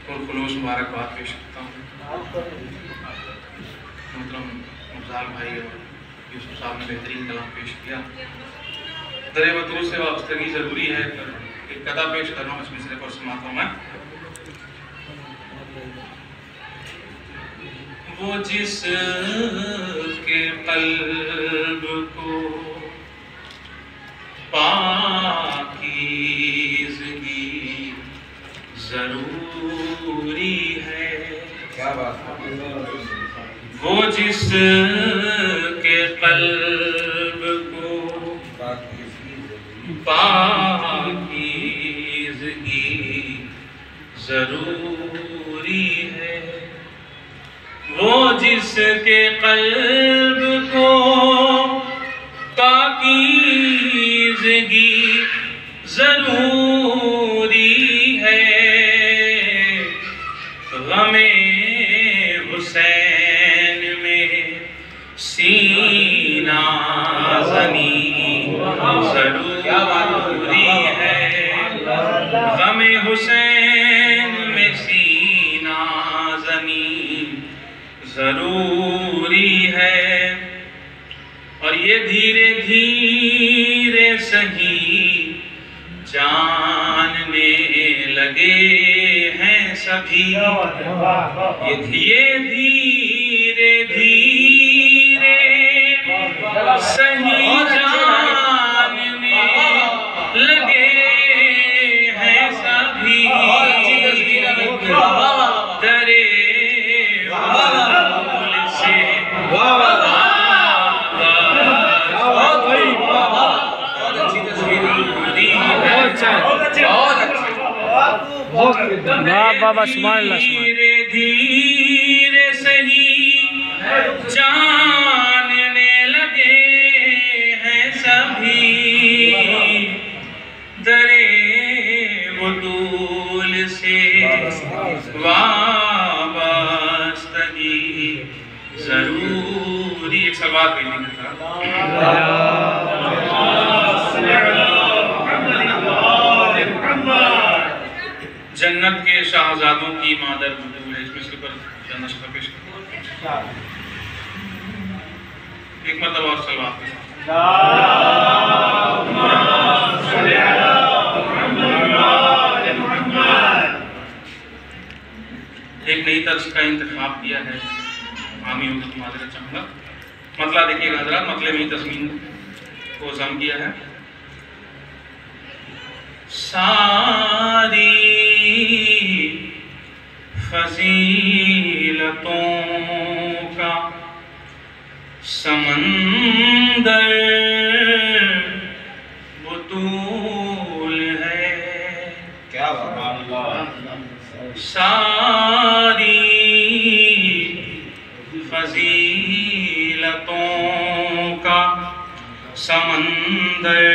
और खुलूस मुबारकबाद पेश करता हूँ मोहतरम अफजाल भाई और यूसुफ साहब ने बेहतरीन कलाम पेश किया। दरे वतूर से वाबस्तगी ज़रूरी है, एक कथा पेश कर रहा हूँ, इस मिसरे पर समाता हूँ मैं। वो जिसके क़ल्ब को पाकीज़गी ज़रूरी है, क्या बात है। वो जिसके क़ल्ब को पाकीज़गी ज़रूरी है, वो जिसके क़ल्ब को पाकीज़गी ज़रूरी है, ग़मे हुसैन में सीना ज़नी ज़रूरी है, ग़मे हुसैन में सीना ज़नी ज़रूरी है। और ये धीरे धीरे सही जानने लगे हैं सभी, ये धीरे धीरे सही जानने लगे हैं सभी, दरे बाबा धीरे धीरे सही जानने लगे हैं सभी, दरे वतूल से वाबस्तगी ज़रूरी। एक सवाल करने का जन्नत के शाहजादों की मादर बतूल है, इस मिसरे पर नशा पेश करता हूँ एक मतलब और सलवात के साथ। एक नई तर्ज का इंतखाब किया है, आमी उर्दू माजरत चाहूँगा। मतला देखिएगा हजरात, मतले में तस्मीन को जम किया है। सारी फजीलतों का समंदर बतूल है, क्या बात। सारी फजीलतों का समंदर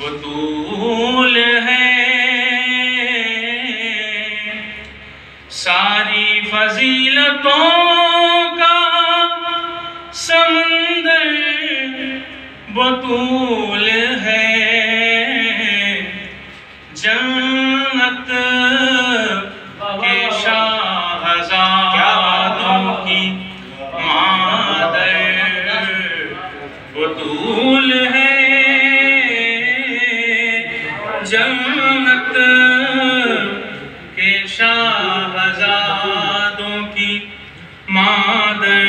बतूल है, सारी फजीलतों का समंदर बतूल है, जन्नत के शाहज़ादों की मादर बतूल है, जन्नत के शाहज़ादों की मादर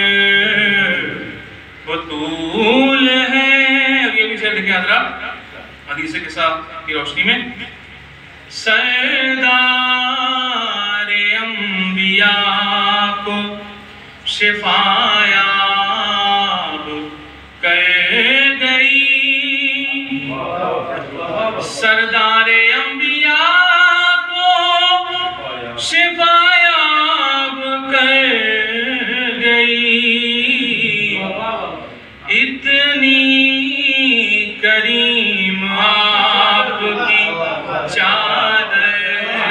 बतूल है। ये भी शेर देखिए हज़रात, हदीस के साथ की रोशनी में। सरदार अंबिया को शिफायाब कर गई, सरदार अंबिया को शिफायाब कर गई, इतनी करीम आपकी चादर,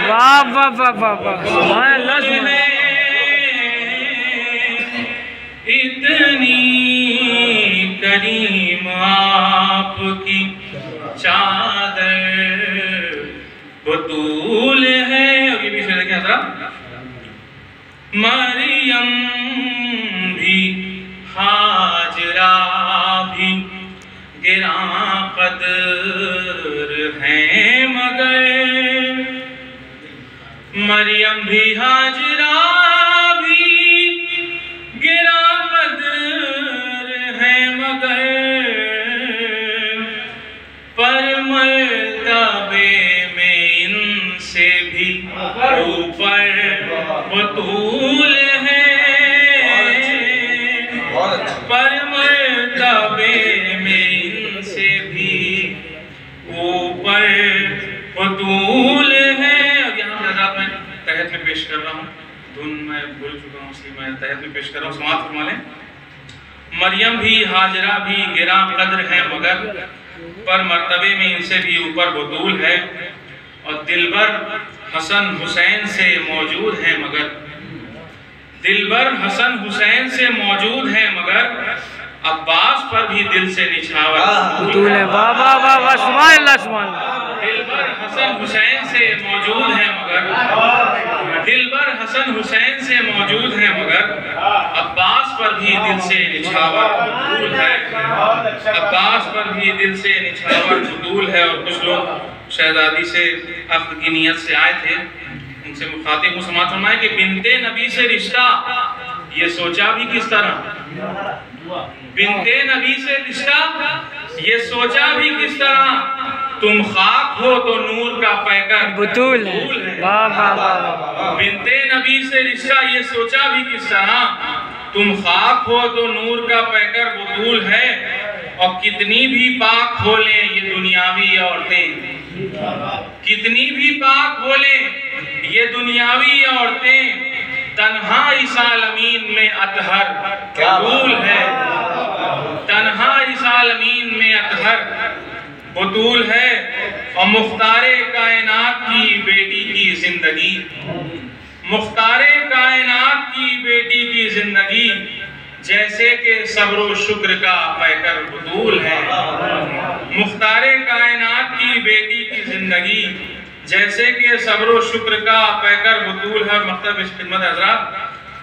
वाह वाह वाह वाह वाह, इतनी करीम आपकी चादर बतूल है। मरियम भी हाजरा भी गिरा कदर हैं मगर, मरियम भी हाजरा भी गिरा कदर हैं मगर, पर मर्तबे में इनसे भी ऊपर बतूल है, पर मर्तबे में इनसे भी ऊपर बतूल है। अब यहाँ हज़रात मैं तहत में पेश कर रहा हूँ, धुन मैं भूल चुका हूँ इसलिए मैं तहत में पेश कर रहा हूँ, समाअत फरमा लें। मरियम भी हाजरा भी गिरा कद्र है मगर, पर मर्तबे में इनसे भी ऊपर बतूल है। और दिलबर हसन हुसैन से मौजूद है मगर, दिलबर हसन हुसैन से मौजूद है मगर, अब्बास पर भी दिल से निछावर बतूल है। वाह वाह वाह वाह, सुभान अल्लाह सुभान अल्लाह। दिलबर हसन हुसैन से मौजूद है मगर, दिलबर हसन हुसैन से मौजूद है मगर, अब्बास पर भी दिल से निछावर बतूल है, अब्बास पर भी दिल से निछावर बतूल है। और कुछ लोग शहजादी से अख्त की नीयत से आए थे, उनसे मुखातिब हूँ, समाअत फरमाए कि बिनते नबी से रिश्ता ये सोचा भी किस तरह, बिनते नबी से रिश्ता ये सोचा भी किस तरह, तुम खाक हो तो नूर का पैकर बतूल है। वाह वाह वाह वाह। बिनते नबी से रिश्ता ये सोचा भी किस तरह, तुम खाक हो तो नूर का पैकर बतूल है। और कितनी भी पाक हो लें ये दुनियावी औरतें, कितनी भी पाक हो लें ये दुनियावी औरतें, तन्हा इस आलमीन में अतहर बतूल है, तन्हा इस आलमीन में अतहर बतूल है। और मुख्तारे कायनात की बेटी की जिंदगी, मुख्तारे कायनात की बेटी की जिंदगी, जैसे कि सब्र व शुक्र का पैकर बतूल है। मुख्तारे कायनात की बेटी की जिंदगी, जैसे कि सब्र व शुक्र का पैकर बतूल है। मतलब इस खिदमत हज़रात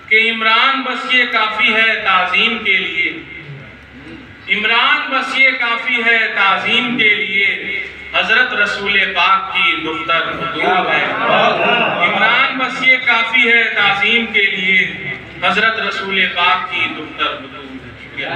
कि इमरान बस ये काफ़ी है ताज़ीम के लिए, इमरान बस ये काफ़ी है ताज़ीम के लिए, हज़रत रसूल पाक की दुख्तर बतूल है। इमरान बस ये काफ़ी है ताज़ीम के लिए, हज़रत रसूल पाक की दुख्तर बतूल है।